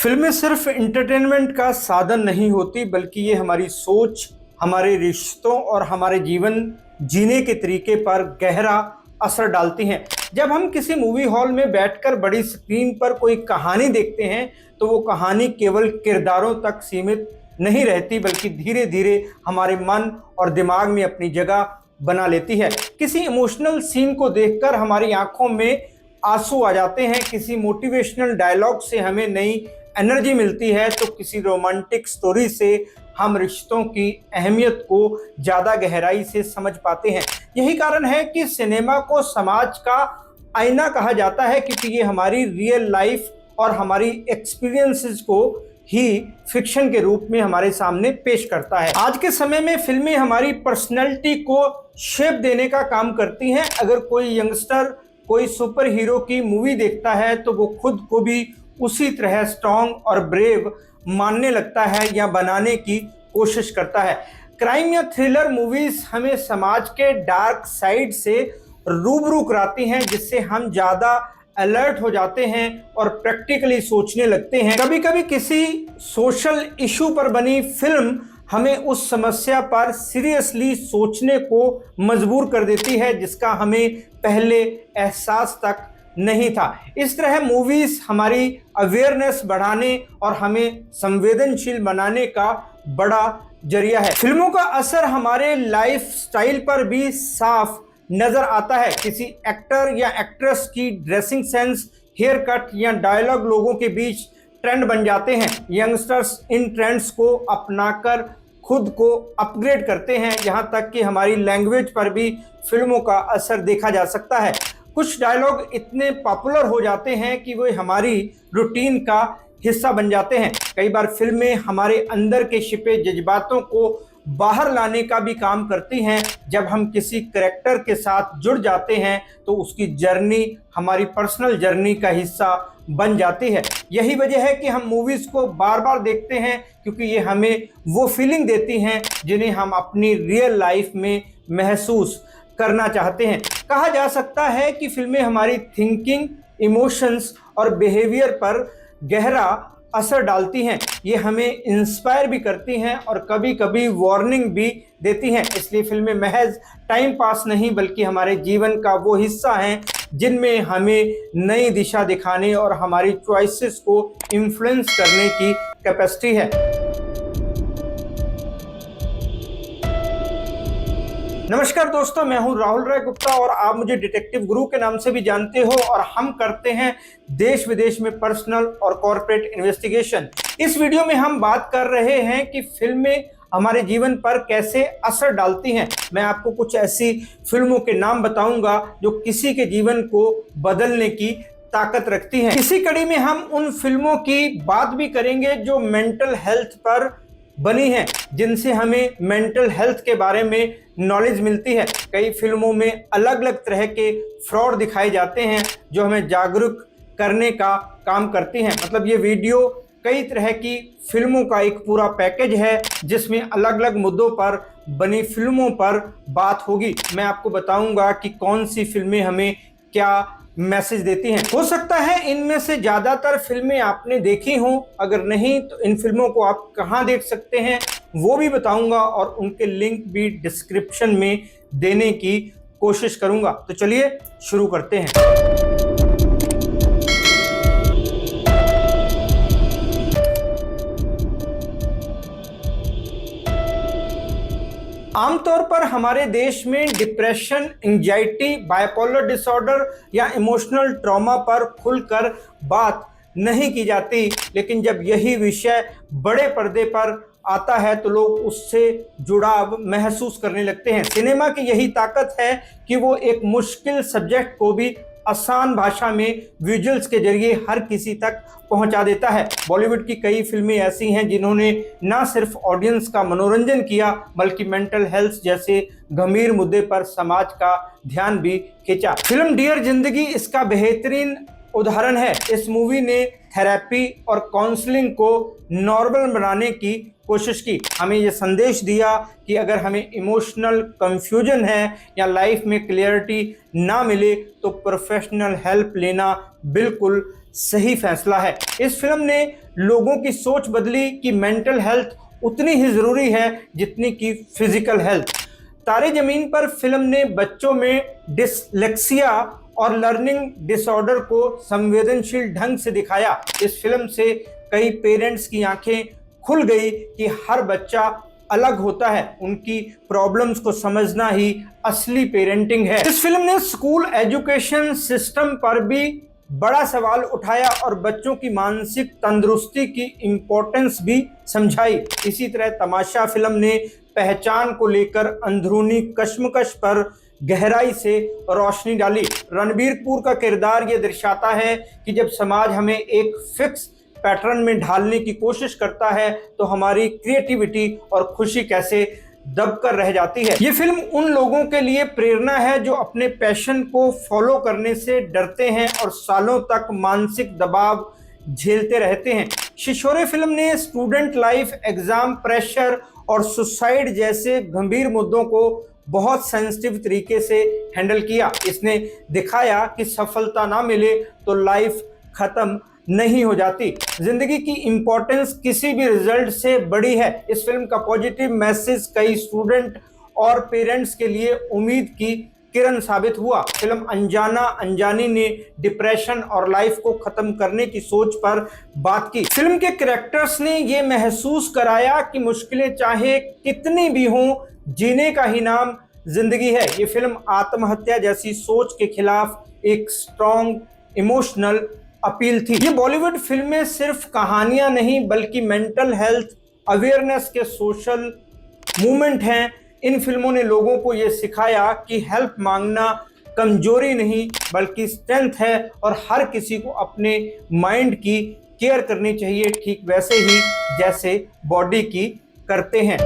फिल्में सिर्फ एंटरटेनमेंट का साधन नहीं होती, बल्कि ये हमारी सोच, हमारे रिश्तों और हमारे जीवन जीने के तरीके पर गहरा असर डालती हैं। जब हम किसी मूवी हॉल में बैठकर बड़ी स्क्रीन पर कोई कहानी देखते हैं, तो वो कहानी केवल किरदारों तक सीमित नहीं रहती, बल्कि धीरे धीरे हमारे मन और दिमाग में अपनी जगह बना लेती है। किसी इमोशनल सीन को देखकर हमारी आंखों में आंसू आ जाते हैं, किसी मोटिवेशनल डायलॉग से हमें नई एनर्जी मिलती है, तो किसी रोमांटिक स्टोरी से हम रिश्तों की अहमियत को ज़्यादा गहराई से समझ पाते हैं। यही कारण है कि सिनेमा को समाज का आईना कहा जाता है, क्योंकि ये हमारी रियल लाइफ और हमारी एक्सपीरियंसेस को ही फिक्शन के रूप में हमारे सामने पेश करता है। आज के समय में फिल्में हमारी पर्सनैलिटी को शेप देने का काम करती हैं। अगर कोई यंगस्टर कोई सुपर हीरो की मूवी देखता है, तो वो खुद को भी उसी तरह स्ट्रॉन्ग और ब्रेव मानने लगता है या बनाने की कोशिश करता है। क्राइम या थ्रिलर मूवीज हमें समाज के डार्क साइड से रूबरू कराती हैं, जिससे हम ज़्यादा अलर्ट हो जाते हैं और प्रैक्टिकली सोचने लगते हैं। कभी कभी किसी सोशल इशू पर बनी फिल्म हमें उस समस्या पर सीरियसली सोचने को मजबूर कर देती है, जिसका हमें पहले एहसास तक नहीं था। इस तरह मूवीज हमारी अवेयरनेस बढ़ाने और हमें संवेदनशील बनाने का बड़ा जरिया है। फिल्मों का असर हमारे लाइफ स्टाइल पर भी साफ नजर आता है। किसी एक्टर या एक्ट्रेस की ड्रेसिंग सेंस, हेयर कट या डायलॉग लोगों के बीच ट्रेंड बन जाते हैं। यंगस्टर्स इन ट्रेंड्स को अपनाकर खुद को अपग्रेड करते हैं। यहाँ तक कि हमारी लैंग्वेज पर भी फिल्मों का असर देखा जा सकता है। कुछ डायलॉग इतने पॉपुलर हो जाते हैं कि वो हमारी रूटीन का हिस्सा बन जाते हैं। कई बार फिल्में हमारे अंदर के छिपे जज्बातों को बाहर लाने का भी काम करती हैं। जब हम किसी कैरेक्टर के साथ जुड़ जाते हैं, तो उसकी जर्नी हमारी पर्सनल जर्नी का हिस्सा बन जाती है। यही वजह है कि हम मूवीज़ को बार बार देखते हैं, क्योंकि ये हमें वो फीलिंग देती हैं जिन्हें हम अपनी रियल लाइफ में महसूस करना चाहते हैं। कहा जा सकता है कि फिल्में हमारी थिंकिंग, इमोशंस और बिहेवियर पर गहरा असर डालती हैं। ये हमें इंस्पायर भी करती हैं और कभी कभी वार्निंग भी देती हैं। इसलिए फिल्में महज टाइम पास नहीं, बल्कि हमारे जीवन का वो हिस्सा हैं जिनमें हमें नई दिशा दिखाने और हमारी चॉइसेस को इन्फ्लुएंस करने की कैपेसिटी है। नमस्कार दोस्तों, मैं हूं राहुल राय गुप्ता और आप मुझे डिटेक्टिव गुरु के नाम से भी जानते हो, और हम करते हैं देश विदेश में पर्सनल और कॉर्पोरेट इन्वेस्टिगेशन। इस वीडियो में हम बात कर रहे हैं कि फिल्में हमारे जीवन पर कैसे असर डालती हैं। मैं आपको कुछ ऐसी फिल्मों के नाम बताऊंगा जो किसी के जीवन को बदलने की ताकत रखती हैं। इसी कड़ी में हम उन फिल्मों की बात भी करेंगे जो मेंटल हेल्थ पर बनी हैं, जिनसे हमें मेंटल हेल्थ के बारे में नॉलेज मिलती है। कई फिल्मों में अलग अलग तरह के फ्रॉड दिखाए जाते हैं जो हमें जागरूक करने का काम करती हैं। मतलब ये वीडियो कई तरह की फिल्मों का एक पूरा पैकेज है, जिसमें अलग अलग मुद्दों पर बनी फिल्मों पर बात होगी। मैं आपको बताऊंगा कि कौन सी फिल्में हमें क्या मैसेज देती हैं। हो सकता है इनमें से ज़्यादातर फिल्में आपने देखी हों, अगर नहीं तो इन फिल्मों को आप कहां देख सकते हैं वो भी बताऊंगा, और उनके लिंक भी डिस्क्रिप्शन में देने की कोशिश करूंगा। तो चलिए शुरू करते हैं। आमतौर पर हमारे देश में डिप्रेशन, एंजाइटी, बाइपोलर डिसऑर्डर या इमोशनल ट्रॉमा पर खुलकर बात नहीं की जाती, लेकिन जब यही विषय बड़े पर्दे पर आता है तो लोग उससे जुड़ाव महसूस करने लगते हैं। सिनेमा की यही ताकत है कि वो एक मुश्किल सब्जेक्ट को भी आसान भाषा में विजुअल्स के जरिए हर किसी तक पहुंचा देता है। बॉलीवुड की कई फिल्में ऐसी हैं जिन्होंने न सिर्फ ऑडियंस का मनोरंजन किया, बल्कि मेंटल हेल्थ जैसे गंभीर मुद्दे पर समाज का ध्यान भी खींचा। फिल्म डियर जिंदगी इसका बेहतरीन उदाहरण है। इस मूवी ने थेरेपी और काउंसलिंग को नॉर्मल बनाने की कोशिश की। हमें ये संदेश दिया कि अगर हमें इमोशनल कंफ्यूजन है या लाइफ में क्लियरिटी ना मिले तो प्रोफेशनल हेल्प लेना बिल्कुल सही फैसला है। इस फिल्म ने लोगों की सोच बदली कि मेंटल हेल्थ उतनी ही ज़रूरी है जितनी कि फिजिकल हेल्थ। तारे ज़मीन पर फिल्म ने बच्चों में डिसलेक्सिया और लर्निंग डिसऑर्डर को संवेदनशील ढंग से दिखाया। इस फिल्म से कई पेरेंट्स की आंखें खुल गई कि हर बच्चा अलग होता है, उनकी प्रॉब्लम्स को समझना ही असली पेरेंटिंग है। इस फिल्म ने स्कूल एजुकेशन सिस्टम पर भी बड़ा सवाल उठाया और बच्चों की मानसिक तंदुरुस्ती की इम्पोर्टेंस भी समझाई। इसी तरह तमाशा फिल्म ने पहचान को लेकर अंदरूनी कश्मकश पर गहराई से रोशनी डाली। रणबीर कपूर का किरदार ये दर्शाता है कि जब समाज हमें एक फिक्स पैटर्न में ढालने की कोशिश करता है तो हमारी क्रिएटिविटी और खुशी कैसे दबकर रह जाती है। ये फिल्म उन लोगों के लिए प्रेरणा है जो अपने पैशन को फॉलो करने से डरते हैं और सालों तक मानसिक दबाव झेलते रहते हैं। शिशोरे फिल्म ने स्टूडेंट लाइफ, एग्जाम प्रेशर और सुसाइड जैसे गंभीर मुद्दों को बहुत सेंसिटिव तरीके से हैंडल किया। इसने दिखाया कि सफलता ना मिले तो लाइफ खत्म नहीं हो जाती, जिंदगी की इंपॉर्टेंस किसी भी रिजल्ट से बड़ी है। इस फिल्म का पॉजिटिव मैसेज कई स्टूडेंट और पेरेंट्स के लिए उम्मीद की किरण साबित हुआ। फिल्म अनजाना अनजानी ने डिप्रेशन और लाइफ को खत्म करने की सोच पर बात की। फिल्म के कैरेक्टर्स ने ये महसूस कराया कि मुश्किलें चाहे कितनी भी हों, जीने का ही नाम जिंदगी है। ये फिल्म आत्महत्या जैसी सोच के खिलाफ एक स्ट्रॉन्ग इमोशनल अपील थी। ये बॉलीवुड फिल्में सिर्फ कहानियां नहीं बल्कि मेंटल हेल्थ अवेयरनेस के सोशल मूवमेंट हैं। इन फिल्मों ने लोगों को ये सिखाया कि हेल्प मांगना कमजोरी नहीं बल्कि स्ट्रेंथ है और हर किसी को अपने माइंड की केयर करनी चाहिए, ठीक वैसे ही जैसे बॉडी की करते हैं।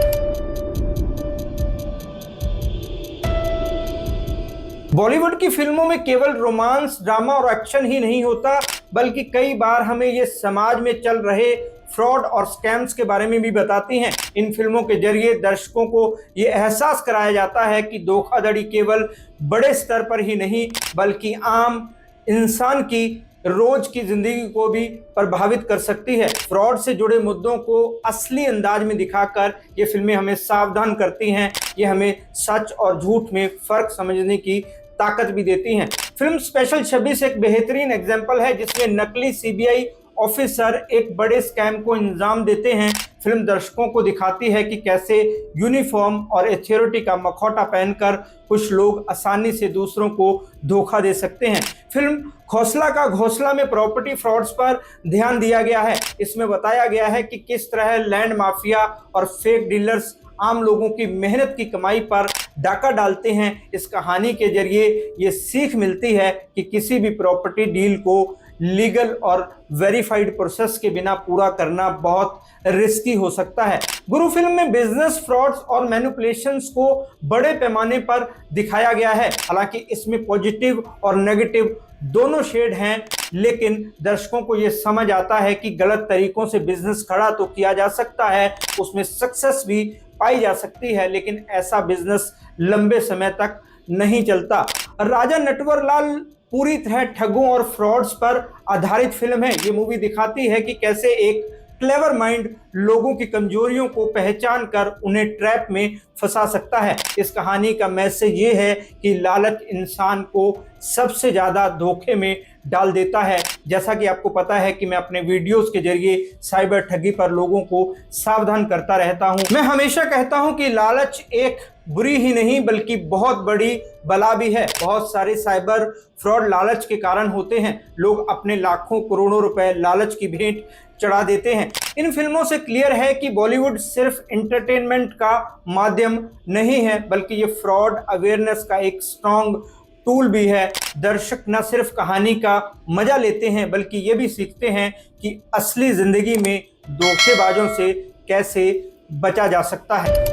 बॉलीवुड की फिल्मों में केवल रोमांस, ड्रामा और एक्शन ही नहीं होता बल्कि कई बार हमें ये समाज में चल रहे फ्रॉड और स्कैम्स के बारे में भी बताती हैं। इन फिल्मों के जरिए दर्शकों को ये एहसास कराया जाता है कि धोखाधड़ी केवल बड़े स्तर पर ही नहीं बल्कि आम इंसान की रोज की जिंदगी को भी प्रभावित कर सकती है। फ्रॉड से जुड़े मुद्दों को असली अंदाज में दिखाकर ये फिल्में हमें सावधान करती हैं। ये हमें सच और झूठ में फर्क समझने की ताकत भी देती हैं। फिल्म स्पेशल 26 एक बेहतरीन एग्जाम्पल है जिसमें नकली सीबीआई ऑफिसर एक बड़े स्कैम को अंजाम देते हैं। फिल्म दर्शकों को दिखाती है कि कैसे यूनिफॉर्म और अथॉरिटी का मखौटा पहनकर कुछ लोग आसानी से दूसरों को धोखा दे सकते हैं। फिल्म खौसला का घोंसला में प्रॉपर्टी फ्रॉड्स पर ध्यान दिया गया है। इसमें बताया गया है कि किस तरह लैंड माफिया और फेक डीलर्स आम लोगों की मेहनत की कमाई पर डाका डालते हैं। इस कहानी के जरिए ये सीख मिलती है कि किसी भी प्रॉपर्टी डील को लीगल और वेरीफाइड प्रोसेस के बिना पूरा करना बहुत रिस्की हो सकता है। गुरु फिल्म में बिजनेस फ्रॉड्स और मैनिपुलेशंस को बड़े पैमाने पर दिखाया गया है। हालांकि इसमें पॉजिटिव और नेगेटिव दोनों शेड हैं, लेकिन दर्शकों को यह समझ आता है कि गलत तरीकों से बिजनेस खड़ा तो किया जा सकता है, उसमें सक्सेस भी पाई जा सकती है, लेकिन ऐसा बिजनेस लंबे समय तक नहीं चलता। राजा नटवरलाल पूरी तरह ठगों और फ्रॉड्स पर आधारित फिल्म है। ये मूवी दिखाती है कि कैसे एक क्लेवर माइंड लोगों की कमजोरियों को पहचान कर उन्हें ट्रैप में फंसा सकता है। इस कहानी का मैसेज ये है कि लालच इंसान को सबसे ज़्यादा धोखे में डाल देता है। जैसा कि आपको पता है कि मैं अपने वीडियोस के जरिए साइबर ठगी पर लोगों को सावधान करता रहता हूं। मैं हमेशा कहता हूं कि लालच एक बुरी ही नहीं बल्कि बहुत बड़ी बला भी है। बहुत सारे साइबर फ्रॉड लालच के कारण होते हैं। लोग अपने लाखों करोड़ों रुपए लालच की भेंट चढ़ा देते हैं। इन फिल्मों से क्लियर है कि बॉलीवुड सिर्फ एंटरटेनमेंट का माध्यम नहीं है बल्कि ये फ्रॉड अवेयरनेस का एक स्ट्रॉन्ग टूल भी है। दर्शक न सिर्फ कहानी का मजा लेते हैं बल्कि ये भी सीखते हैं कि असली जिंदगी में धोखेबाजों से कैसे बचा जा सकता है।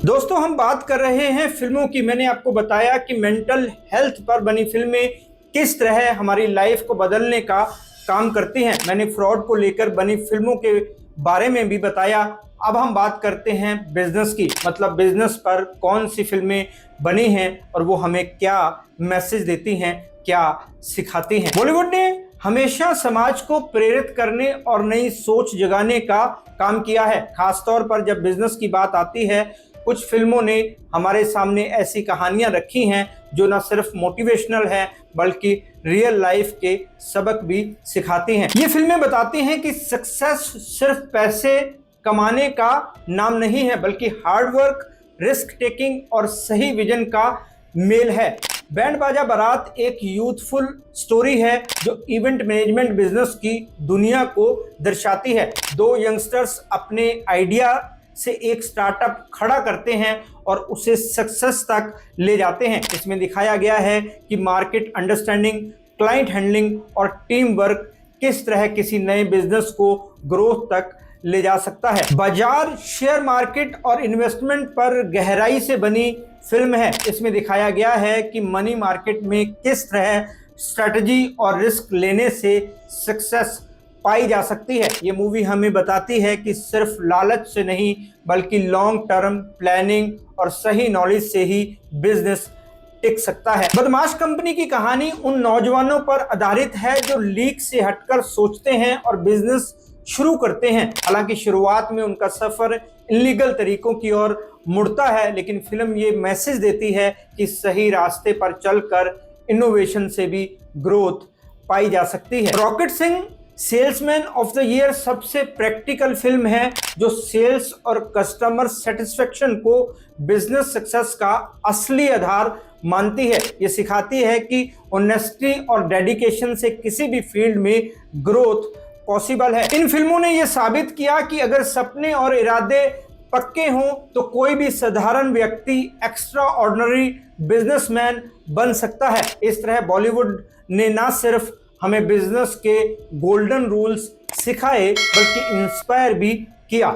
दोस्तों, हम बात कर रहे हैं फिल्मों की। मैंने आपको बताया कि मेंटल हेल्थ पर बनी फिल्में किस तरह हमारी लाइफ को बदलने का काम करती हैं। मैंने फ्रॉड को लेकर बनी फिल्मों के बारे में भी बताया। अब हम बात करते हैं बिजनेस की, मतलब बिजनेस पर कौन सी फिल्में बनी हैं और वो हमें क्या मैसेज देती हैं, क्या सिखाती हैं। बॉलीवुड ने हमेशा समाज को प्रेरित करने और नई सोच जगाने का काम किया है। खासतौर पर जब बिजनेस की बात आती है, कुछ फिल्मों ने हमारे सामने ऐसी कहानियां रखी हैं जो न सिर्फ मोटिवेशनल है बल्कि रियल लाइफ के सबक भी सिखाती हैं। ये फिल्में बताती हैं कि सक्सेस सिर्फ पैसे कमाने का नाम नहीं है बल्कि हार्ड वर्क, रिस्क टेकिंग और सही विजन का मेल है। बैंड बाजा बारात एक यूथफुल स्टोरी है जो इवेंट मैनेजमेंट बिजनेस की दुनिया को दर्शाती है। दो यंगस्टर्स अपने आइडिया से एक स्टार्टअप खड़ा करते हैं और उसे सक्सेस तक ले जाते हैं। इसमें दिखाया गया है कि मार्केट अंडरस्टैंडिंग, क्लाइंट हैंडलिंग और टीम वर्क किस तरह किसी नए बिजनेस को ग्रोथ तक ले जा सकता है। बाजार, शेयर मार्केट और इन्वेस्टमेंट पर गहराई से बनी फिल्म है। इसमें दिखाया गया है कि मनी मार्केट में किस तरह स्ट्रेटजी और रिस्क लेने से सक्सेस पाई जा सकती है। ये मूवी हमें बताती है कि सिर्फ लालच से नहीं बल्कि लॉन्ग टर्म प्लानिंग और सही नॉलेज से ही बिजनेस टिक सकता है। बदमाश कंपनी की कहानी उन नौजवानों पर आधारित है जो लीक से हटकर सोचते हैं और बिजनेस शुरू करते हैं। हालांकि शुरुआत में उनका सफर इलीगल तरीकों की ओर मुड़ता है, लेकिन फिल्म ये मैसेज देती है कि सही रास्ते पर चलकर इनोवेशन से भी ग्रोथ पाई जा सकती है। Rocket Singh salesman of the year सबसे प्रैक्टिकल फिल्म है जो सेल्स और कस्टमर सेटिस्फेक्शन को बिजनेस सक्सेस का असली आधार मानती है। ये सिखाती है कि ऑनेस्टी और डेडिकेशन से किसी भी फील्ड में ग्रोथ पॉसिबल है। इन फिल्मों ने यह साबित किया कि अगर सपने और इरादे पक्के हों तो कोई भी साधारण व्यक्ति एक्स्ट्रा ऑर्डिनरी बिजनेसमैन बन सकता है। इस तरह बॉलीवुड ने न सिर्फ हमें बिजनेस के गोल्डन रूल्स सिखाए बल्कि इंस्पायर भी किया।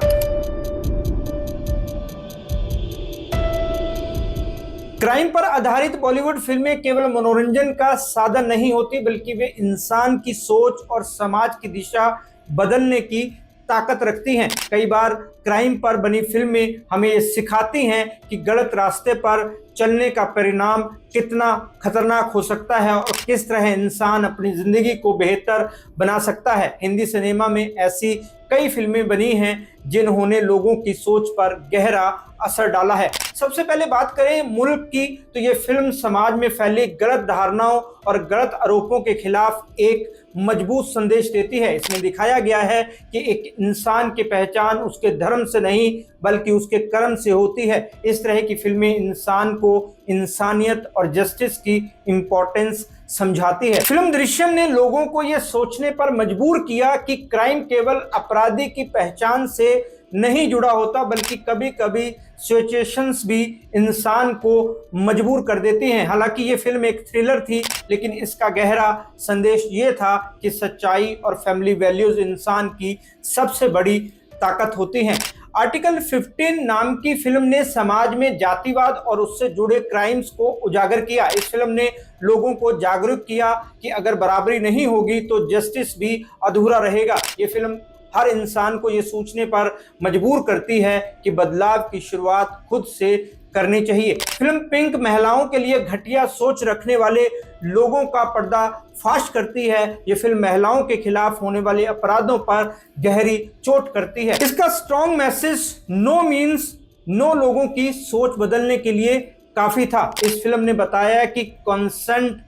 क्राइम पर आधारित बॉलीवुड फिल्में केवल मनोरंजन का साधन नहीं होती बल्कि वे इंसान की सोच और समाज की दिशा बदलने की ताकत रखती हैं। कई बार क्राइम पर बनी फिल्में हमें ये सिखाती हैं कि गलत रास्ते पर चलने का परिणाम कितना खतरनाक हो सकता है और किस तरह इंसान अपनी जिंदगी को बेहतर बना सकता है। हिंदी सिनेमा में ऐसी कई फिल्में बनी हैं जिन्होंने लोगों की सोच पर गहरा असर डाला है। सबसे पहले बात करें मुल्क की, तो ये फिल्म समाज में फैली गलत धारणाओं और गलत आरोपों के खिलाफ एक मजबूत संदेश देती है। इसमें दिखाया गया है कि एक इंसान की पहचान उसके धर्म से नहीं बल्कि उसके कर्म से होती है। इस तरह की फिल्में इंसान को इंसानियत और जस्टिस की इम्पोर्टेंस समझाती है। फिल्म दृश्यम ने लोगों को यह सोचने पर मजबूर किया कि क्राइम केवल अपराधी की पहचान से नहीं जुड़ा होता बल्कि कभी कभी सिचुएशंस भी इंसान को मजबूर कर देती हैं। हालांकि ये फिल्म एक थ्रिलर थी लेकिन इसका गहरा संदेश ये था कि सच्चाई और फैमिली वैल्यूज इंसान की सबसे बड़ी ताकत होती हैं। आर्टिकल 15 नाम की फिल्म ने समाज में जातिवाद और उससे जुड़े क्राइम्स को उजागर किया। इस फिल्म ने लोगों को जागरूक किया कि अगर बराबरी नहीं होगी तो जस्टिस भी अधूरा रहेगा। ये फिल्म हर इंसान को ये सोचने पर मजबूर करती है कि बदलाव की शुरुआत खुद से करनी चाहिए। फिल्म पिंक महिलाओं के लिए घटिया सोच रखने वाले लोगों का पर्दा फाश करती है। ये फिल्म महिलाओं के खिलाफ होने वाले अपराधों पर गहरी चोट करती है। इसका strong message no means no लोगों की सोच बदलने के लिए काफी था। इस फिल्म ने बताया कि कंसेंट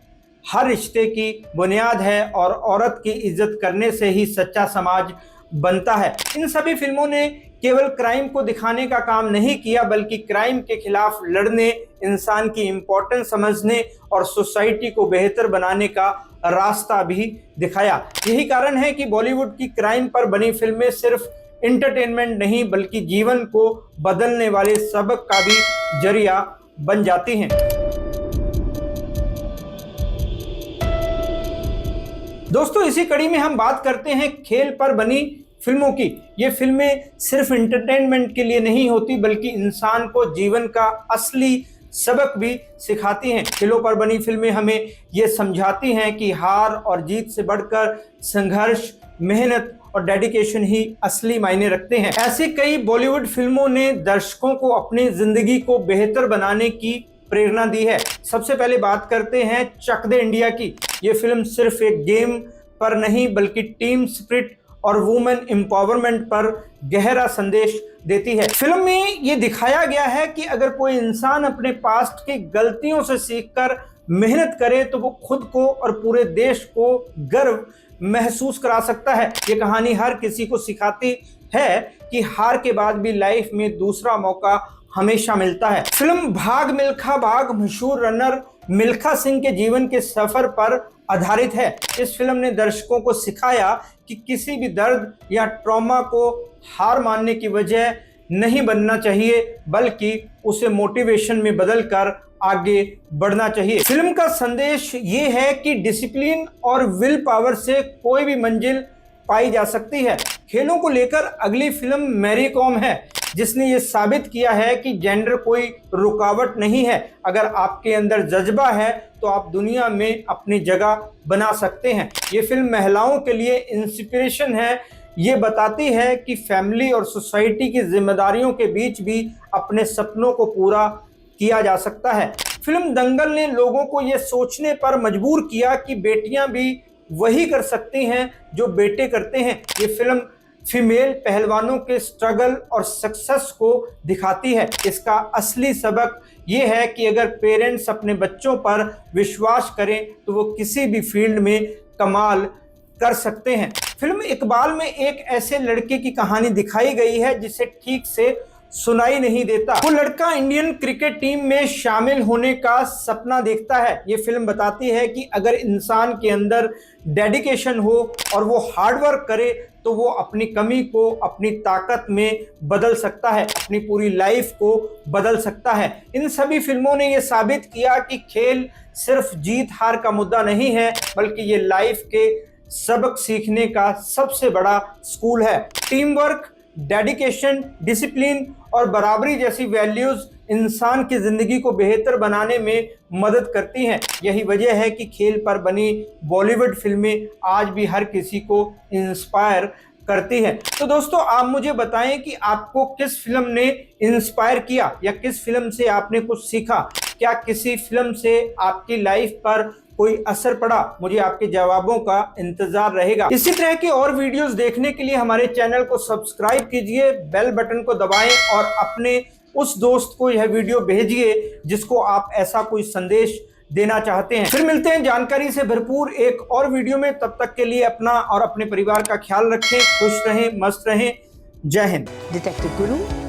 हर रिश्ते की बुनियाद है और औरत की इज्जत करने से ही सच्चा समाज बनता है। इन सभी फिल्मों ने केवल क्राइम को दिखाने का काम नहीं किया बल्कि क्राइम के खिलाफ लड़ने, इंसान की इम्पोर्टेंस समझने और सोसाइटी को बेहतर बनाने का रास्ता भी दिखाया। यही कारण है कि बॉलीवुड की क्राइम पर बनी फिल्में सिर्फ एंटरटेनमेंट नहीं बल्कि जीवन को बदलने वाले सबक का भी जरिया बन जाती हैं। दोस्तों, इसी कड़ी में हम बात करते हैं खेल पर बनी फिल्मों की। ये फिल्में सिर्फ एंटरटेनमेंट के लिए नहीं होती बल्कि इंसान को जीवन का असली सबक भी सिखाती हैं। खेलों पर बनी फिल्में हमें ये समझाती हैं कि हार और जीत से बढ़कर संघर्ष, मेहनत और डेडिकेशन ही असली मायने रखते हैं। ऐसी कई बॉलीवुड फिल्मों ने दर्शकों को अपनी जिंदगी को बेहतर बनाने की प्रेरणा दी है। सबसे पहले बात करते हैं चक दे इंडिया की। ये फिल्म सिर्फ एक गेम पर नहीं बल्कि टीम स्पिरिट और वुमेन एम्पावरमेंट पर गहरा संदेश देती है। फिल्म में ये दिखाया गया है कि अगर कोई इंसान अपने पास्ट की गलतियों से सीखकर मेहनत करे तो वो खुद को और पूरे देश को गर्व महसूस करा सकता है। ये कहानी हर किसी को सिखाती है कि हार के बाद भी लाइफ में दूसरा मौका हमेशा मिलता है। फिल्म भाग मिल्खा भाग मशहूर रनर मिल्खा सिंह के जीवन के सफर पर आधारित है। इस फिल्म ने दर्शकों को सिखाया कि किसी भी दर्द या ट्रॉमा को हार मानने की वजह नहीं बनना चाहिए बल्कि उसे मोटिवेशन में बदलकर आगे बढ़ना चाहिए। फिल्म का संदेश ये है कि डिसिप्लिन और विल पावर से कोई भी मंजिल पाई जा सकती है। खेलों को लेकर अगली फिल्म मैरी कॉम है, जिसने ये साबित किया है कि जेंडर कोई रुकावट नहीं है। अगर आपके अंदर जज्बा है तो आप दुनिया में अपनी जगह बना सकते हैं। ये फिल्म महिलाओं के लिए इंस्पिरेशन है। ये बताती है कि फैमिली और सोसाइटी की जिम्मेदारियों के बीच भी अपने सपनों को पूरा किया जा सकता है। फिल्म दंगल ने लोगों को ये सोचने पर मजबूर किया कि बेटियां भी वही कर सकती हैं जो बेटे करते हैं। ये फिल्म फीमेल पहलवानों के स्ट्रगल और सक्सेस को दिखाती है। इसका असली सबक ये है कि अगर पेरेंट्स अपने बच्चों पर विश्वास करें तो वो किसी भी फील्ड में कमाल कर सकते हैं। फिल्म इकबाल में एक ऐसे लड़के की कहानी दिखाई गई है जिसे ठीक से सुनाई नहीं देता। वो लड़का इंडियन क्रिकेट टीम में शामिल होने का सपना देखता है। ये फिल्म बताती है कि अगर इंसान के अंदर डेडिकेशन हो और वो हार्डवर्क करे तो वो अपनी कमी को अपनी ताकत में बदल सकता है, अपनी पूरी लाइफ को बदल सकता है। इन सभी फिल्मों ने ये साबित किया कि खेल सिर्फ जीत हार का मुद्दा नहीं है बल्कि ये लाइफ के सबक सीखने का सबसे बड़ा स्कूल है। टीम वर्क, डेडिकेशन, डिसिप्लिन और बराबरी जैसी वैल्यूज इंसान की जिंदगी को बेहतर बनाने में मदद करती हैं। यही वजह है कि खेल पर बनी बॉलीवुड फिल्में आज भी हर किसी को इंस्पायर करती है। तो दोस्तों, आप मुझे बताएं कि आपको किस फिल्म ने इंस्पायर किया या किस फिल्म से आपने कुछ सीखा। क्या किसी फिल्म से आपकी लाइफ पर कोई असर पड़ा? मुझे आपके जवाबों का इंतजार रहेगा। इसी तरह की और वीडियोस देखने के लिए हमारे चैनल को सब्सक्राइब कीजिए, बेल बटन को दबाएं और अपने उस दोस्त को यह वीडियो भेजिए जिसको आप ऐसा कोई संदेश देना चाहते हैं। फिर मिलते हैं जानकारी से भरपूर एक और वीडियो में। तब तक के लिए अपना और अपने परिवार का ख्याल रखें, खुश रहें, मस्त रहें। जय हिंद। डिटेक्टिव गुरु